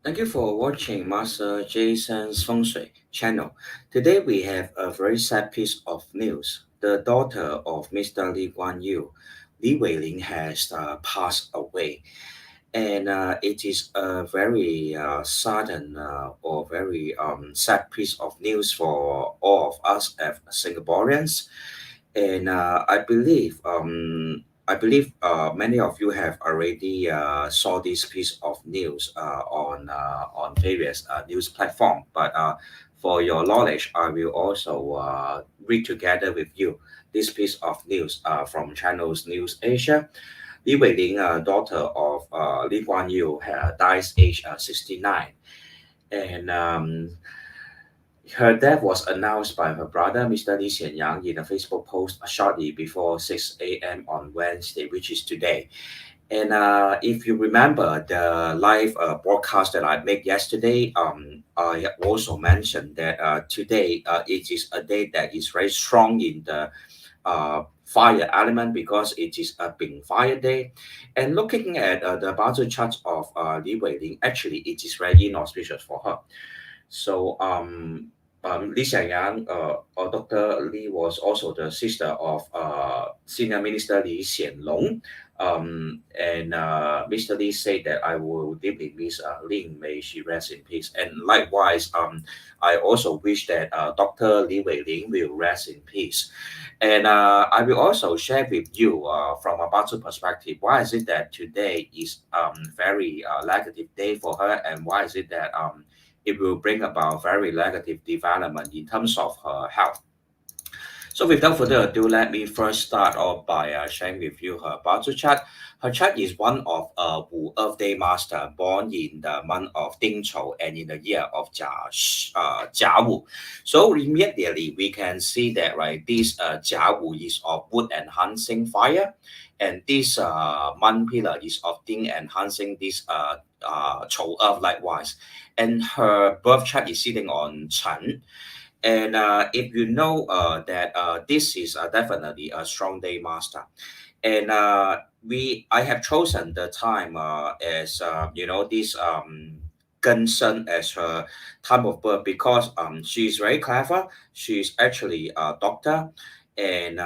Thank you for watching Master Jason's Feng Shui channel. Today we have a very sad piece of news. The daughter of Mr. Lee Kuan Yew, Wei Ling, has passed away. And it is a very sudden or very sad piece of news for all of us as Singaporeans. And I believe many of you have already saw this piece of news on various news platform. But for your knowledge, I will also read together with you this piece of news from channels News Asia. Li Weiling, daughter of Lee Kuan Yew, dies age 69, and her death was announced by her brother, Mr. Lee Hsien Yang, in a Facebook post shortly before 6 a.m. on Wednesday, which is today. And if you remember the live broadcast that I made yesterday, I also mentioned that today it is a day that is very strong in the fire element because it is a Bing Fire Day. And looking at the Bazi chart of Li Weiling, actually it is very inauspicious for her. So Lee Hsien Yang, or Dr. Lee, was also the sister of Senior Minister Lee Hsien Loong. And Mr. Lee said that I will deeply miss Ling, may she rest in peace. And likewise, I also wish that Dr. Li Weiling will rest in peace. And I will also share with you from a Batu perspective, why is it that today is very negative day for her, and why is it that it will bring about very negative development in terms of her health. So without further ado, let me first start off by sharing with you her birth chart. Her chart is one of a Wu Earth Day Master born in the month of Ding Chou and in the year of Jia Wu. So immediately we can see that right, this Jia Wu is of wood enhancing fire, and this month pillar is of Ding enhancing this Chou Earth likewise. And her birth chart is sitting on Chen. And if you know that this is definitely a strong day master, and I have chosen the time as this Gunson as her time of birth because she's very clever. She's actually a doctor, and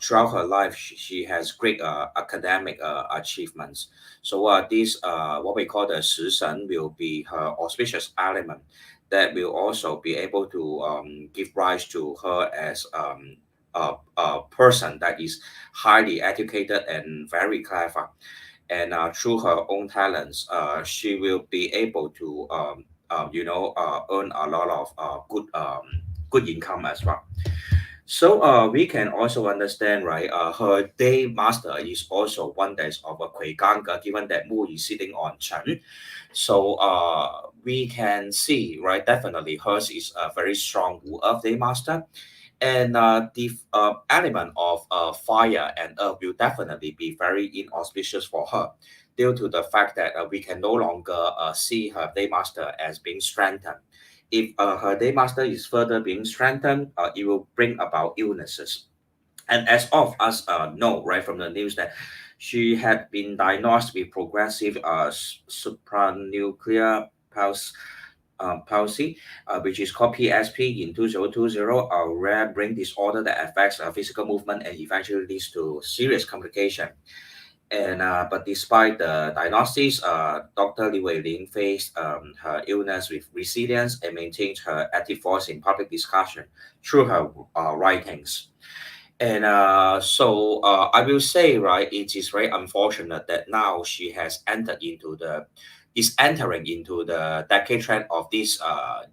throughout her life she has great academic achievements. So this what we call the Shishen will be her auspicious element that will also be able to give rise to her as a person that is highly educated and very clever. And through her own talents, she will be able to, earn a lot of good income as well. So we can also understand, right? Her day master is also one that is of a Kui Ganga, given that Mu is sitting on Chen. So we can see, right? Definitely, hers is a very strong Wu Earth day master, and the element of fire and earth will definitely be very inauspicious for her, due to the fact that we can no longer see her day master as being strengthened. If her day master is further being strengthened, it will bring about illnesses. And as of us know, right, from the news that she had been diagnosed with progressive supranuclear palsy, which is called PSP in 2020, a rare brain disorder that affects physical movement and eventually leads to serious complication. And but despite the diagnosis, Dr. Li Weiling faced her illness with resilience and maintained her active voice in public discussion through her writings. And I will say, right, it is very unfortunate that now she has entered into the is entering into the decade trend of this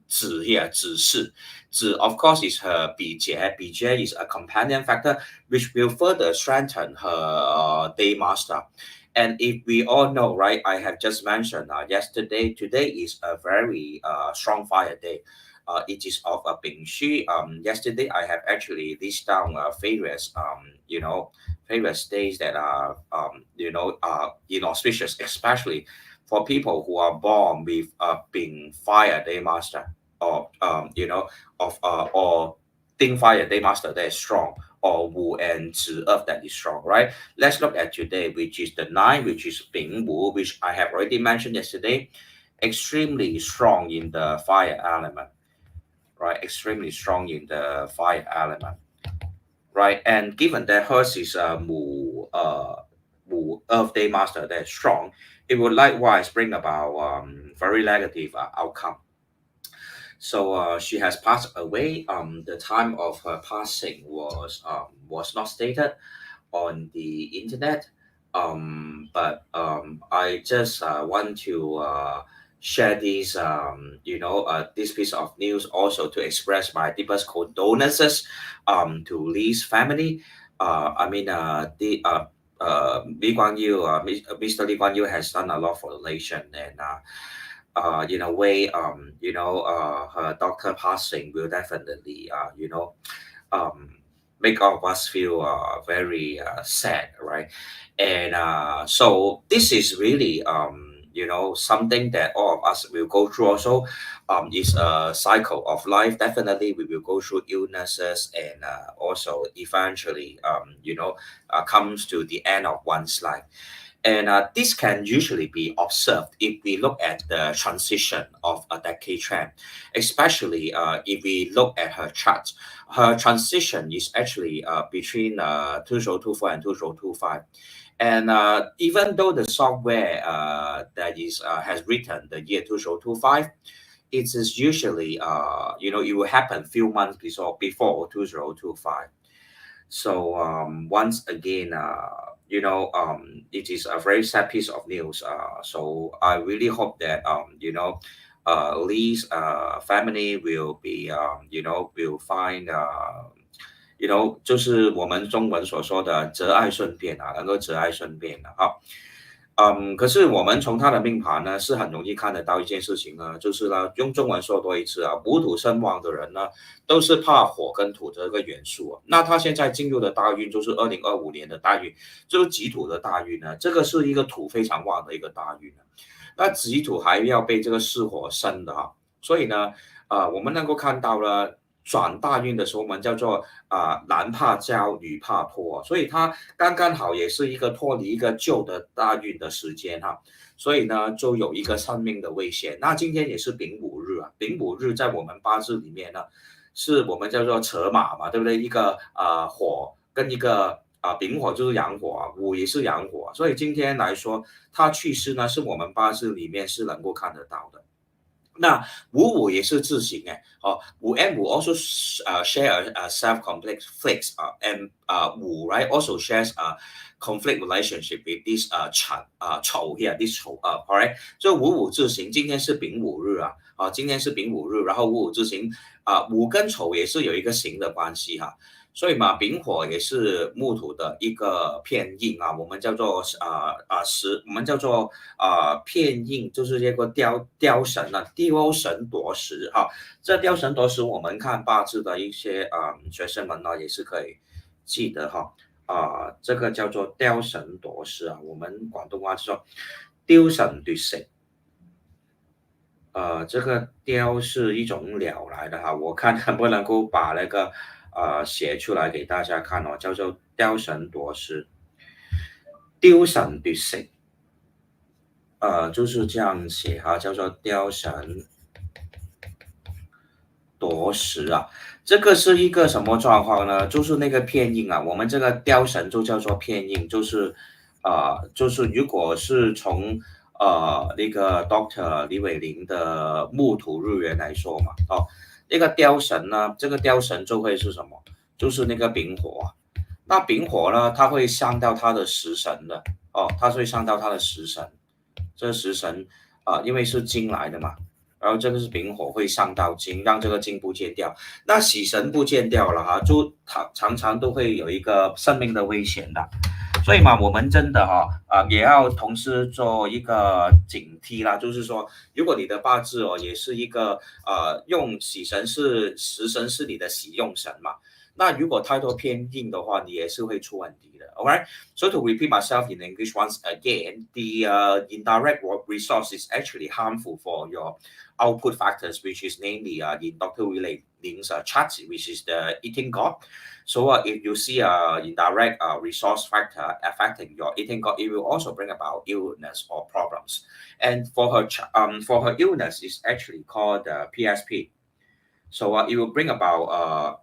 子 here, 子氏. 子, of course, is her 比劫. 比劫 is a companion factor which will further strengthen her day master. And if we all know, right, I have just mentioned yesterday, today is a very strong fire day. It is of a Bing Xu. Yesterday, I have actually listed down various, various days that are, inauspicious, especially for people who are born with a Bing Fire Day Master, or, or Ding Fire Day Master that is strong, or Wu and Zi Earth that is strong, right? Let's look at today, which is the 9, which is Bing Wu, which I have already mentioned yesterday. extremely strong in the fire element, right? Extremely strong in the fire element, right? And given that hers is a Mu Earth Day Master that's strong, it would likewise bring about very negative outcome. So she has passed away. The time of her passing was not stated on the internet. But I just want to share this, this piece of news also to express my deepest condolences to Lee's family. Lee Kuan Yew, Mr. Lee Kuan Yew has done a lot for the nation, and in a way, her doctor passing will definitely, um, make all of us feel very sad, right? And so this is really, something that all of us will go through. Also, is a cycle of life. Definitely, we will go through illnesses, and also eventually, comes to the end of one's life. And this can usually be observed if we look at the transition of a decade trend, especially if we look at her chart. Her transition is actually between 2024 and 2025. And even though the software that is has written the year 2025, it is usually, it will happen few months before 2025. So once again, it is a very sad piece of news. So I really hope that Lee's family will be will find 就是我们中文所说的择爱顺变啊，能够择爱顺变的哈。可是我们从他的命盘呢，是很容易看得到一件事情呢，就是呢，用中文说多一次啊，无土生旺的人呢，都是怕火跟土这个元素啊。那他现在进入的大运就是2025年的大运，就是己土的大运呢，这个是一个土非常旺的一个大运。那己土还要被这个巳火生的哈，所以呢，我们能够看到了。转大运的时候，我们叫做男怕交，女怕脱，所以它刚刚好也是一个脱离一个旧的大运的时间哈，所以呢就有一个生命的危险。那今天也是丙午日啊，丙午日在我们八字里面呢，是我们叫做扯马嘛，对不对？一个火跟一个丙火就是阳火啊，午也是阳火，所以今天来说，它去世呢是我们八字里面是能够看得到的。那五五也是字形哎，五 and 五 also share a self conflict flicks and 五 right also shares a conflict relationship with this 丑 here this 丑alright， 所以五五字形今天是丙午日今天是丙午日，然后五五字形五跟丑也是有一个形的关系哈。所以嘛，丙火也是木土的一个偏印啊，我们叫做我们叫做偏印，就是这个雕神啊，雕神夺食哈。这雕神夺食，我们看八字的一些学生们呢，也是可以记得哈。这个叫做雕神夺食啊，我们广东话就说雕神夺食。这个雕是一种鸟来的哈，我看能不能够把那个写出来给大家看哦，叫做雕神夺食，雕神夺食，就是这样写哈，叫做雕神夺食啊。这个是一个什么状况呢？就是那个片印啊，我们这个雕神就叫做片印，就是如果是从那个 Doctor 李伟林的木土日元来说嘛，那个雕神呢，这个雕神就会是什么？就是那个丙火那丙火呢，它会伤到他的食神的它会伤到他的食神。这食神因为是金来的嘛，然后这个是丙火会伤到金，让这个金不见掉。那喜神不见掉了哈，就常常都会有一个生命的危险的。所以嘛，我们真的也要同时做一个警惕啦，就是说，如果你的八字也是一个用喜神是食神是你的喜用神嘛，那如果太多偏硬的话，你也是会出问题的。Alright, so to repeat myself in English once again, the indirect resource is actually harmful for your output factors, which is namely in Dr. Wei Ling's chart, which is the eating gut. So if you see indirect resource factor affecting your eating gut, it will also bring about illness or problems. And for her illness is actually called PSP. So it will bring about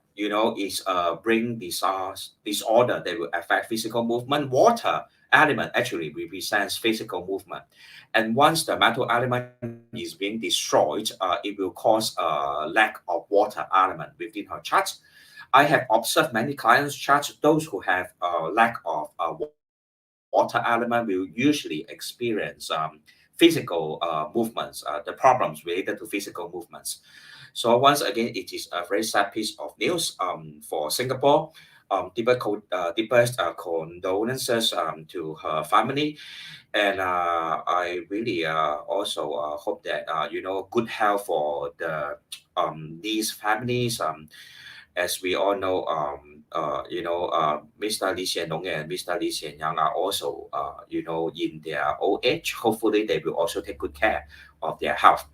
is bring disorder that will affect physical movement. Water element actually represents physical movement, and once the metal element is being destroyed, it will cause a lack of water element within her chart. I have observed many clients' charts. Those who have a lack of water element will usually experience physical movements, the problems related to physical movements. So once again, it is a very sad piece of news for Singapore. Deepest condolences to her family, and I really also hope that good health for these families. As we all know, Mr. Lee Hsien Loong and Mr. Lee Hsien Yang are also, in their old age. Hopefully, they will also take good care of their health.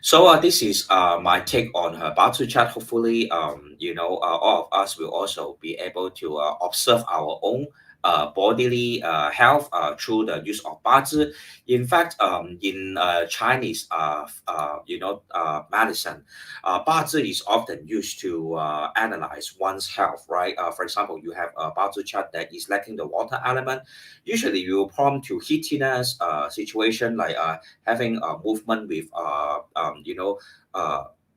So this is my take on her Bazi chart. Hopefully, all of us will also be able to observe our own bodily health through the use of Bazi. In fact, in Chinese, medicine, Bazi is often used to analyze one's health. Right. For example, you have a Bazi chart that is lacking the water element. Usually, you will prompt to heatiness situation like having a movement with uh,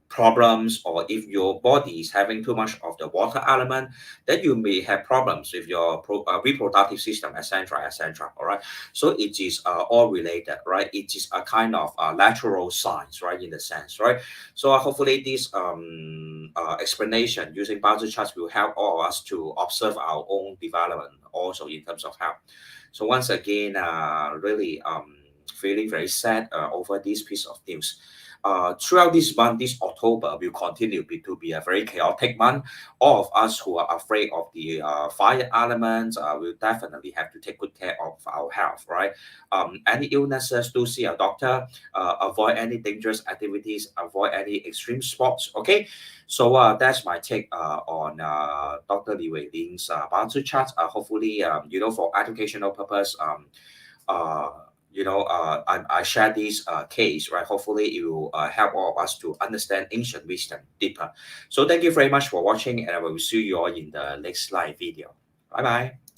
problems, or if your body is having too much of the water element, then you may have problems with your reproductive system, etc., etc. All right, so it is all related, right? It is a kind of lateral science, right, in the sense, right? So hopefully this explanation using Bazi charts will help all of us to observe our own development also in terms of health. So once again, really feeling very sad over this piece of news. Throughout this month, this October will continue to be a very chaotic month. All of us who are afraid of the fire elements will definitely have to take good care of our health, right? Any illnesses, do see a doctor. Avoid any dangerous activities. Avoid any extreme sports. Okay, so that's my take on Dr. Lee Wei Ling's Bazi chart. Hopefully, for educational purpose, uh, I share this case, right? Hopefully, it will help all of us to understand ancient wisdom deeper. So, thank you very much for watching, and I will see you all in the next live video. Bye bye.